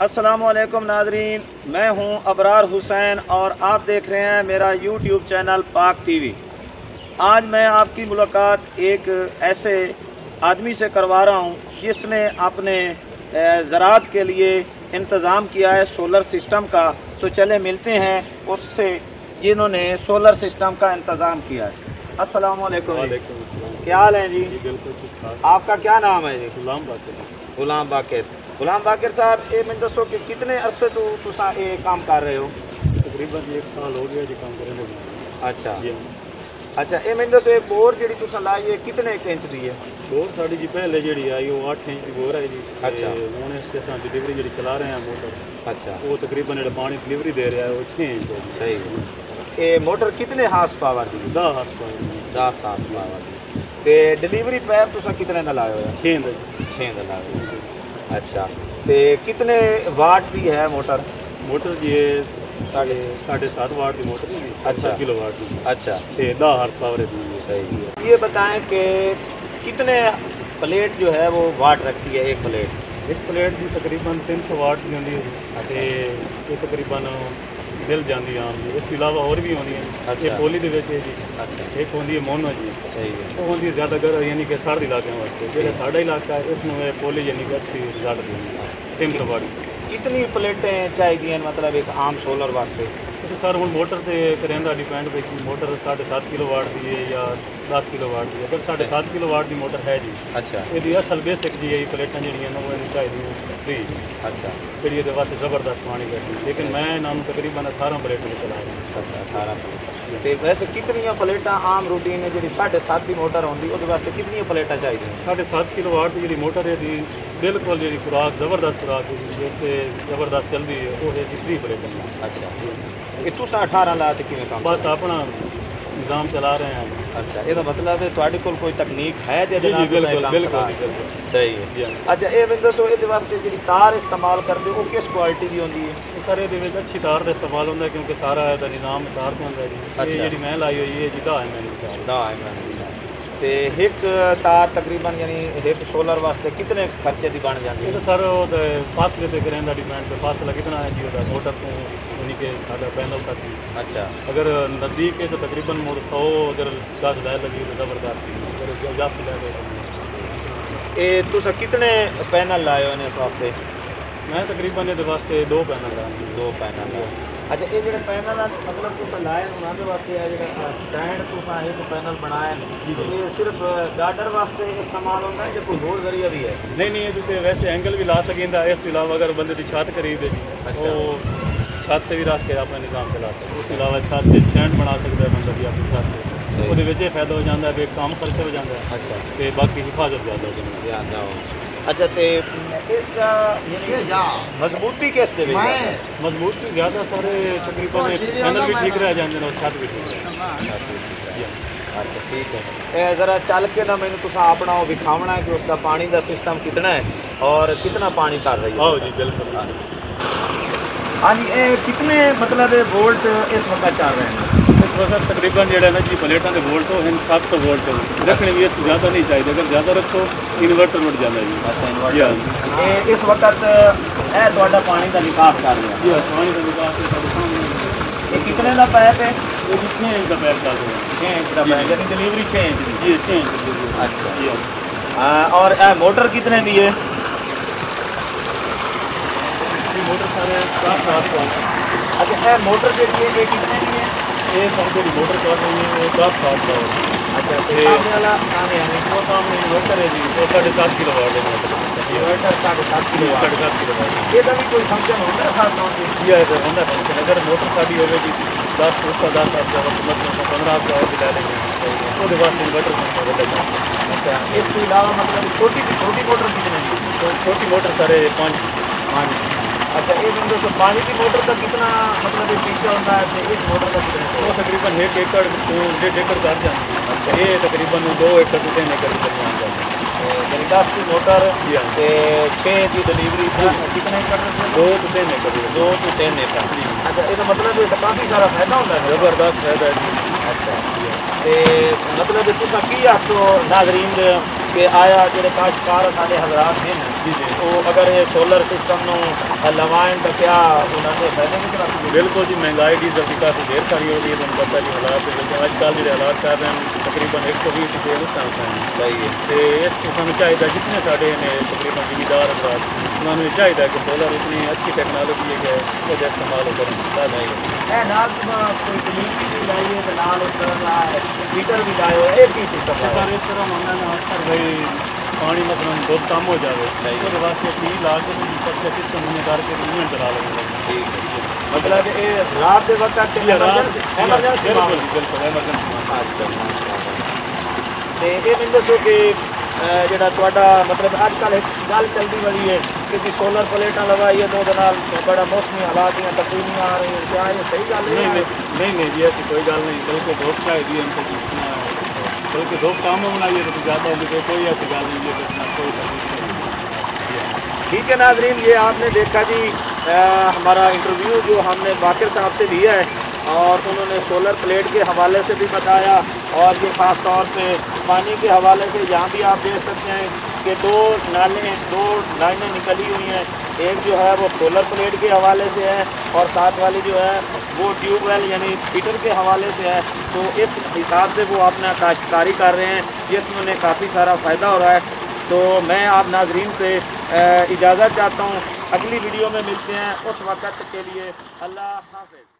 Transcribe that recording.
अस्सलामुअलैकुम नाजरीन, मैं हूं अबरार हुसैन और आप देख रहे हैं मेरा यूट्यूब चैनल पाक टीवी। आज मैं आपकी मुलाकात एक ऐसे आदमी से करवा रहा हूं जिसने अपने ज़राअत के लिए इंतज़ाम किया है सोलर सिस्टम का। तो चले मिलते हैं उससे जिन्होंने सोलर सिस्टम का इंतज़ाम किया है। अस्सलामुअलैकुम जी, क्या हाल है जी? बिल्कुल ठीक ठाक। आपका क्या नाम है जी? गुलाम बाकिर। गुलाम बाकिर। गुलाम बाकिर साहब, ये मैं दसो कि कितने अरसे तो तुसा ये काम कर रहे हो? तकरीबन 1 साल हो गया जी काम करे लगे। अच्छा जी अच्छा, ये मैं दसो एक बोर जी तुसा लाई है कितने इंच दी है? बोर साड़ी जी पहले जी आई वो 8 इंच की बोर है जी। अच्छा। हूँ इस पे डिलीवरी जी चला रहे हैं मोटर। अच्छा, वो तकरीबन जो पानी डिलीवरी दे रहा है वो 6 इंच है जी। सही है। ये मोटर कितने हार्स पावर दी? 10 हार्स पावर 10 हार्स पावर दी। ते डिलीवरी पैप तुसा कितने दा लाए हो? 6 इंच। 6 दा लाए हो। अच्छा, ते कितने वाट दी है मोटर? मोटर जी ये 7.5 वाट की मोटर है। अच्छा। 7 किलो वाट की। अच्छा, 10 हार्स पावर है जी। सही है। ये बताएं कि कितने प्लेट जो है वो वाट रखती है एक प्लेट? एक प्लेट जी तकरीबन 300 वाट की होती है। अच्छा। ये तकरीबन मिल जाती आम जी। इस अलावा और भी होनी है। अच्छा। ये पोली दे है जी। अच्छा, एक होती है मोनो जी। सही है। वो होती है ज़्यादा गर यानी कि साढ़े इलाके वास्ते जो साढ़ा इलाका है इसमें पोली यानी कि अच्छी रिजल्ट देंगे 300 वाट। कितनी प्लेटें चाहिए मतलब एक आम सोलर वास्ते? तो सर हूँ मोटर से करेंदा डिपेंड पे कि मोटर 7.5 किलो वाट की है या 10 किलो वाट की है। अगर 7.5 किलो वाट की मोटर है जी। अच्छा। ये असल बेसिक जी ये प्लेटा जी वो चाहिए फ्री। अच्छा। फिर ये वास्ते ज़बरदस्त पानी करती है। लेकिन मैं नाम तकरीबन 18 प्लेटों में चला रहा हूँ। अच्छा, 18 प्लेट। तो वैसे कितनी प्लेटा आम रूटीन है जी 7.5 की मोटर होंगी वो वास्ते कितनी प्लेटा चाहिए? 7.5 किलो वाट की जी मोटर है जी बिल्कुल जी खुराक ज़बरदस्त खुराक है जी जिससे ज़बरदस्त चलती है वो है जी 3 प्लेट। अच्छा, ये तुसा 18 ला के किवें काम? बस अपना निज़ाम चला रहे हैं। अच्छा, ये मतलब है तुहाडे कोल कोई तकनीक है जिहदे जी नाल तुसा ये बिल्कुल काम बिल्कुल चला रहे हो? बिल्कुल सही है। जी हाँ। अच्छा, ये मैं दसो ये वास्ते जी तार इस्तेमाल करते हो वो किस क्वालिटी की होंगी है? सर ये अच्छी तार का इस्तेमाल होता है क्योंकि सारा निज़ाम तार तो होता है जी। अच्छा। ये जी मैं लाई हुई है जी 10 mm की तार। दा है ते एक तार तकरीबन यानी एक सोलर वास्ते कितने खर्चे दी बन जाती ये है? तो सर वो फासले पे करें डिपेंड पे फासला कितना है जी होता मोटर तो यानी कि साढ़ा पैनल तक ही। अच्छा। अगर नज़दीक है तो तकरीबन 100 अगर 10 हज़ार लगी तो ज़बरदस्त अगर जाती है। ये तुसा कितने पैनल लाए हो इस वास्ते? मैं तकरीबन ये वास्ते 2 पैनल लाए। 2 पैनल लाए। अच्छा, ये जो पैनल मतलब तुसा लाए उन्होंने वास्ते है जो स्टैंड तुसा एक पैनल बनाए ये सिर्फ गार्डर वास्ते इस्तेमाल होता है या कोई होर जरिया भी है? नहीं ये तो वैसे एंगल भी ला सकेंदा। इस अलावा अगर बंदे की छत खरीदे अच्छा। वो छत से भी रख के अपना निज़ाम चला सकते। उस अलावा छत से स्टैंड बना सकता है बंदा भी अपनी छत से वो फायदा हो जाता है कम खर्चा हो जाता है। अच्छा। तो बाकी हिफाजत ज़्यादा हो जाती है। अच्छा, तो इसका मजबूती किस दे मजबूती ज़्यादा सारे तकरीबन पैनल भी ठीक रह जाते हैं और छत भी ठीक रहे। अच्छा, ठीक है। ज़रा चल के ना मैंने तुसा अपना वो दिखावना है कि उसका पानी का सिस्टम कितना है और कितना पानी कर रही है? हाँ जी बिल्कुल। हाँ जी, कितने मतलब वोल्ट इस वक्त चल रहे हैं? इस वक्त तकरीबन जो है ना जी प्लेटा के वोल्ट हो 700 वोल्ट रखने भी इससे ज़्यादा नहीं चाहिए। अगर ज़्यादा रखो इन्वर्टर उठ जाता है जी। अच्छा, इन्वर्टर। इस वक्त है तो पानी का निकास कर रहे हैं? जी पानी का निकास सामने। ये कितने का पैप है? ये 6 इंच का पैप डाल रहे हैं। 6 इंच का पैप यानी डिलीवरी 6 इंच की? जी 6 इंच। अच्छा जी और मोटर कितने दी है? मोटर सारे 7 अच्छा, मोटर के लिए ये कितने की है? ये सब मोटर चल रही है 7 का। अच्छा, सामने वाला वो सामने इन्वर्टर है जी वो 7.5 किलो वाट है। Inverter 7.5 kilowatt. 7.5 kilowatt ये भी कोई फंक्शन होता है खास तौर पर? जी है होंगे फंक्शन। अगर मोटर साड़ी होगी 10 उसका 10 मतलब 15 का और भी ले लेंगे तो वास्ते इन्वर्टर होगा। अच्छा, इसके अलावा मतलब छोटी मोटर कितने की? तो छोटी मोटर सारे 5। अच्छा, एक बिंदु तो पानी की मोटर का कितना मतलब फीचर होता है? इस मोटर का कितना? वो तकरीबन 1 एकड़ 1.5 एकड़ कर जाती है। अच्छा, ये तकरीबन 2 एकड़ से 3 एकड़ तक जाती है। यानी 10 की मोटर जी हाँ। 6 की डिलीवरी कितने एकड़? 2 से 3 एकड़। 2 से 3 एकड़। अच्छा, ये तो मतलब काफ़ी सारा फायदा होता है। ज़बरदस्त फायदा है जी। अच्छा ते मतलब तुसा की आखो नाज़रीन के आया जेह्ड़े काश्तकार साढ़े हज़रात हैं जी जी वो अगर ये सोलर सिस्टम लवाएं तो क्या उन्होंने फायदे में चला बिल्कुल जी महंगाई डीजल की काफ़ी ढेर सारी हो गई है तुम पता जी हालात अजकल जो हालात कर रहे हैं तकरीबन 120 रुपये उस टाइम पे सही है तो इस सानू चाहिए जितने साढ़े ने तकरीबन जिमीदार हजरात उन्होंने चाहिए कि सोलर इतनी अच्छी टेक्नोलॉजी है कि उसका इस्तेमाल करें नाल कोई कम्युनिटी भी लाई है तो नाल उस तरह मीटर भी लाए हुए एक ही सिस्टम सर इस तरह मानना ना सर भाई पानी मतलब बहुत कम हो जाए उसके वास्ते पी ला के सबसे सिस्टम में करके मूवमेंट चला लेंगे ठीक है मतलब ये रात के वक्त एमरजेंसी बिल्कुल एमरजेंसी अच्छा तो ये मैंने दसो कि ਜਿਹੜਾ ਤੁਹਾਡਾ ਮਤਲਬ ਅੱਜ ਕੱਲ੍ਹ ਇੱਕ ਗੱਲ ਚੱਲਦੀ ਬੜੀ ਹੈ ਕਿ सोलर प्लेटा लगाई है तो बड़ा मौसमी हालात या तब्दीलियाँ आ रही हैं क्या ये सही गल है नहीं जी ऐसी कोई गल नहीं बल्कि धूप चाहिए बल्कि धूप काम में बनाइए तो ज़्यादा होगी तो कोई ऐसी गल नहीं है कोई तकलीफ नहीं। ठीक है नाजरीन ये आपने देखा जी हमारा इंटरव्यू जो हमने बाकिर साहब से लिया है और उन्होंने सोलर प्लेट के हवाले से भी बताया और ये ख़ास तौर पे पानी के हवाले से यहाँ भी आप देख सकते हैं कि दो लाइनें निकली हुई हैं एक जो है वो सोलर प्लेट के हवाले से है और साथ वाली जो है वो ट्यूबवेल यानी हीटर के हवाले से है तो इस हिसाब से वो अपना काश्तकारी कर रहे हैं जिसमें उन्हें काफ़ी सारा फ़ायदा हो रहा है। तो मैं आप नाजरीन से इजाज़त चाहता हूँ अगली वीडियो में मिलते हैं उस वक़्त के लिए अल्लाह हाफ़िज़।